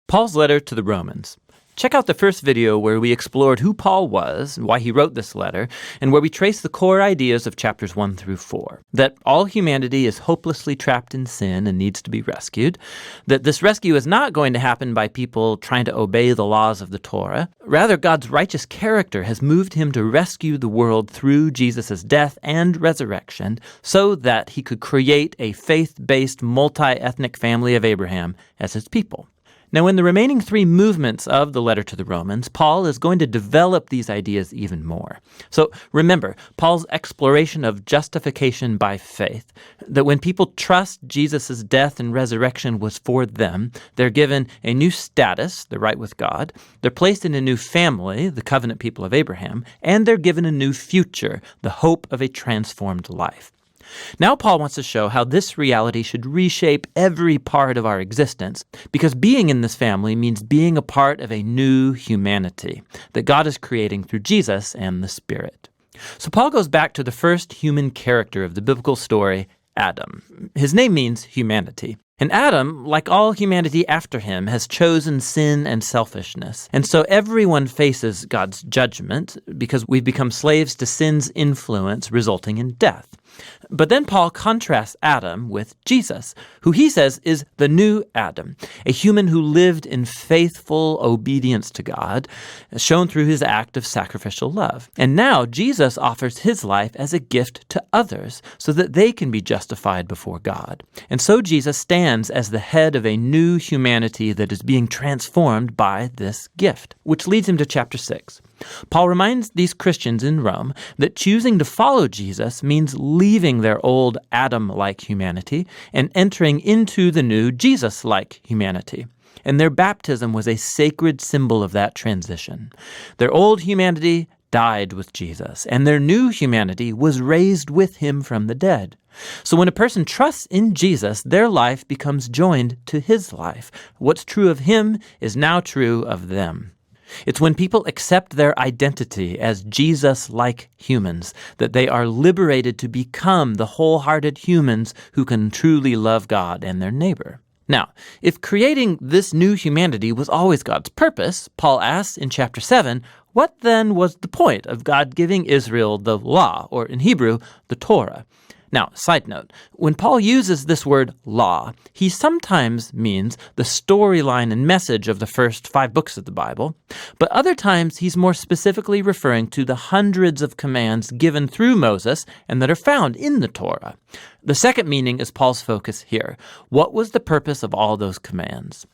Paul's letter to the Romans. Check out the first video where we explored who Paul was, and why he wrote this letter, and where we trace the core ideas of chapters 1 through 4. That all humanity is hopelessly trapped in sin and needs to be rescued. That this rescue is not going to happen by people trying to obey the laws of the Torah. Rather, God's righteous character has moved him to rescue the world through Jesus' death and resurrection so that he could create a faith-based, multi-ethnic family of Abraham as his people. Now, in the remaining 3 movements of the letter to the Romans, Paul is going to develop these ideas even more. So remember, Paul's exploration of justification by faith, that when people trust Jesus' death and resurrection was for them, they're given a new status, they're right with God, they're placed in a new family, the covenant people of Abraham, and they're given a new future, the hope of a transformed life. Now Paul wants to show how this reality should reshape every part of our existence, because being in this family means being a part of a new humanity that God is creating through Jesus and the Spirit. So Paul goes back to the first human character of the biblical story, Adam. His name means humanity. And Adam, like all humanity after him, has chosen sin and selfishness. And so everyone faces God's judgment because we've become slaves to sin's influence, resulting in death. But then Paul contrasts Adam with Jesus, who he says is the new Adam, a human who lived in faithful obedience to God, shown through his act of sacrificial love. And now Jesus offers his life as a gift to others so that they can be justified before God. And so Jesus stands as the head of a new humanity that is being transformed by this gift, which leads him to chapter 6. Paul reminds these Christians in Rome that choosing to follow Jesus means leaving their old Adam-like humanity and entering into the new Jesus-like humanity. And their baptism was a sacred symbol of that transition. Their old humanity died with Jesus, and their new humanity was raised with him from the dead. So when a person trusts in Jesus, their life becomes joined to his life. What's true of him is now true of them. It's when people accept their identity as Jesus-like humans that they are liberated to become the wholehearted humans who can truly love God and their neighbor. Now, if creating this new humanity was always God's purpose, Paul asks in chapter 7, what then was the point of God giving Israel the law, or in Hebrew, the Torah? Now, side note, when Paul uses this word law, he sometimes means the storyline and message of the first 5 books of the Bible, but other times he's more specifically referring to the hundreds of commands given through Moses and that are found in the Torah. The second meaning is Paul's focus here. What was the purpose of all those commands?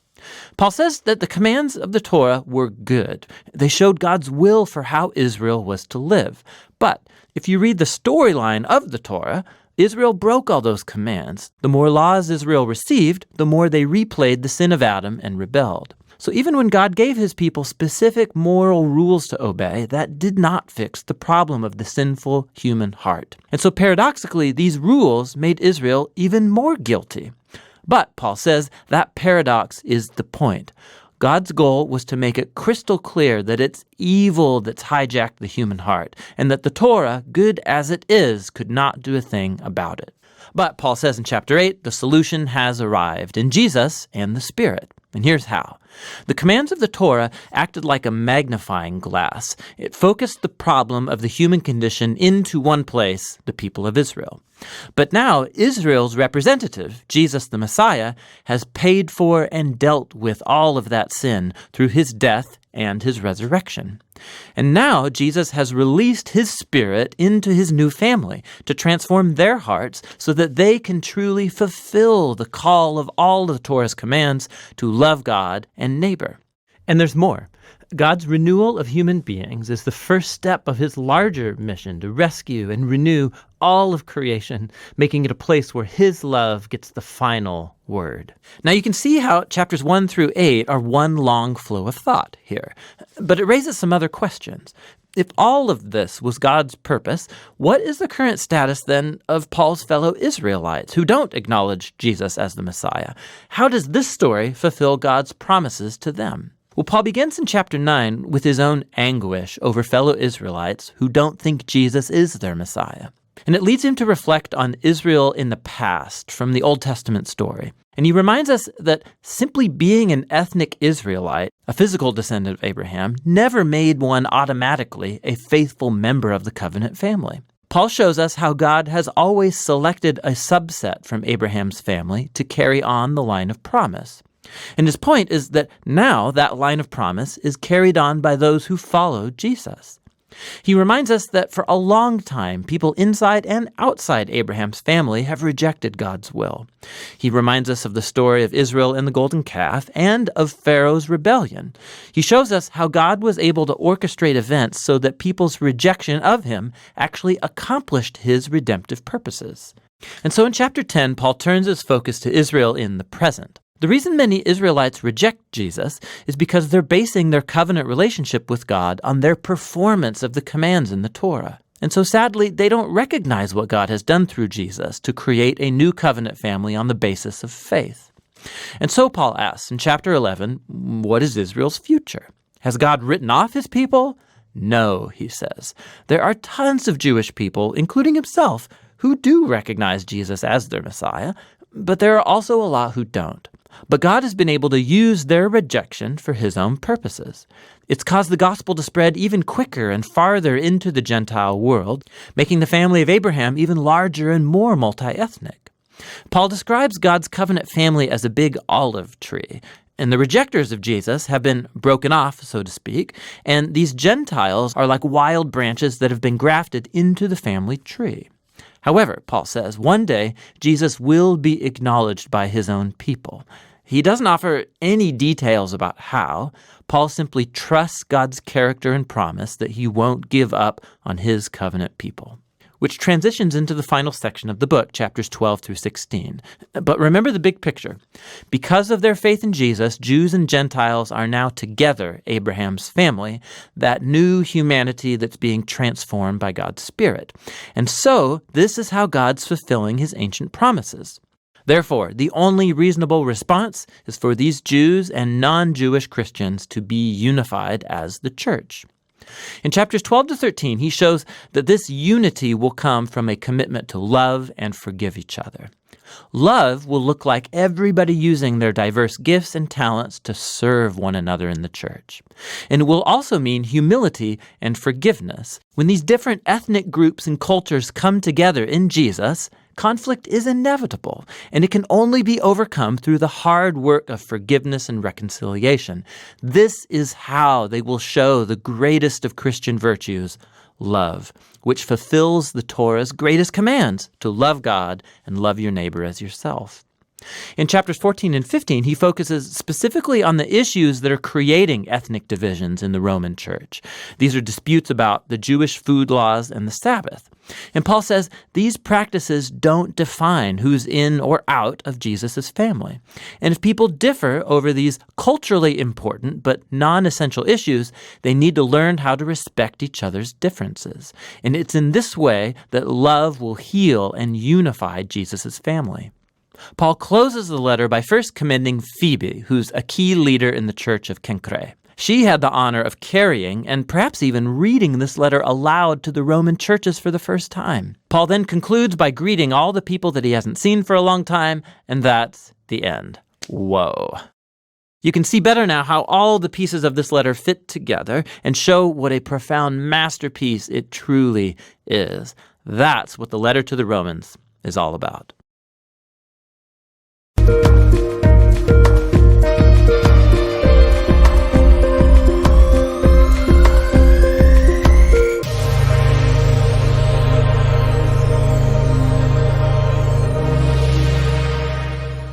Paul says that the commands of the Torah were good. They showed God's will for how Israel was to live. But if you read the storyline of the Torah, Israel broke all those commands. The more laws Israel received, the more they replayed the sin of Adam and rebelled. So even when God gave his people specific moral rules to obey, that did not fix the problem of the sinful human heart. And so paradoxically, these rules made Israel even more guilty. But, Paul says, that paradox is the point. God's goal was to make it crystal clear that it's evil that's hijacked the human heart, and that the Torah, good as it is, could not do a thing about it. But Paul says in chapter 8, the solution has arrived in Jesus and the Spirit. And here's how. The commands of the Torah acted like a magnifying glass. It focused the problem of the human condition into one place, the people of Israel. But now Israel's representative, Jesus the Messiah, has paid for and dealt with all of that sin through his death and his resurrection. And now Jesus has released his Spirit into his new family to transform their hearts so that they can truly fulfill the call of all of the Torah's commands to love God and neighbor. And there's more. God's renewal of human beings is the first step of his larger mission to rescue and renew all of creation, making it a place where his love gets the final word. Now you can see how chapters 1 through 8 are one long flow of thought here, but it raises some other questions. If all of this was God's purpose, what is the current status then of Paul's fellow Israelites who don't acknowledge Jesus as the Messiah? How does this story fulfill God's promises to them? Well, Paul begins in chapter 9 with his own anguish over fellow Israelites who don't think Jesus is their Messiah. And it leads him to reflect on Israel in the past from the Old Testament story. And he reminds us that simply being an ethnic Israelite, a physical descendant of Abraham, never made one automatically a faithful member of the covenant family. Paul shows us how God has always selected a subset from Abraham's family to carry on the line of promise. And his point is that now that line of promise is carried on by those who follow Jesus. He reminds us that for a long time, people inside and outside Abraham's family have rejected God's will. He reminds us of the story of Israel and the golden calf and of Pharaoh's rebellion. He shows us how God was able to orchestrate events so that people's rejection of him actually accomplished his redemptive purposes. And so in chapter 10, Paul turns his focus to Israel in the present. The reason many Israelites reject Jesus is because they're basing their covenant relationship with God on their performance of the commands in the Torah. And so sadly, they don't recognize what God has done through Jesus to create a new covenant family on the basis of faith. And so Paul asks in chapter 11, what is Israel's future? Has God written off his people? No, he says. There are tons of Jewish people, including himself, who do recognize Jesus as their Messiah, but there are also a lot who don't. But God has been able to use their rejection for his own purposes. It's caused the gospel to spread even quicker and farther into the Gentile world, making the family of Abraham even larger and more multi-ethnic. Paul describes God's covenant family as a big olive tree, and the rejectors of Jesus have been broken off, so to speak, and these Gentiles are like wild branches that have been grafted into the family tree. However, Paul says, one day Jesus will be acknowledged by his own people. He doesn't offer any details about how. Paul simply trusts God's character and promise that he won't give up on his covenant people. Which transitions into the final section of the book, chapters 12 through 16. But remember the big picture. Because of their faith in Jesus, Jews and Gentiles are now together Abraham's family, that new humanity that's being transformed by God's Spirit. And so, this is how God's fulfilling his ancient promises. Therefore, the only reasonable response is for these Jews and non-Jewish Christians to be unified as the church. In chapters 12 to 13, he shows that this unity will come from a commitment to love and forgive each other. Love will look like everybody using their diverse gifts and talents to serve one another in the church. And it will also mean humility and forgiveness. When these different ethnic groups and cultures come together in Jesus, conflict is inevitable, and it can only be overcome through the hard work of forgiveness and reconciliation. This is how they will show the greatest of Christian virtues, love, which fulfills the Torah's greatest commands to love God and love your neighbor as yourself. In chapters 14 and 15, he focuses specifically on the issues that are creating ethnic divisions in the Roman church. These are disputes about the Jewish food laws and the Sabbath. And Paul says these practices don't define who's in or out of Jesus' family. And if people differ over these culturally important but non-essential issues, they need to learn how to respect each other's differences. And it's in this way that love will heal and unify Jesus' family. Paul closes the letter by first commending Phoebe, who's a key leader in the church of Cenchreae. She had the honor of carrying and perhaps even reading this letter aloud to the Roman churches for the first time. Paul then concludes by greeting all the people that he hasn't seen for a long time, and that's the end. Whoa. You can see better now how all the pieces of this letter fit together and show what a profound masterpiece it truly is. That's what the letter to the Romans is all about.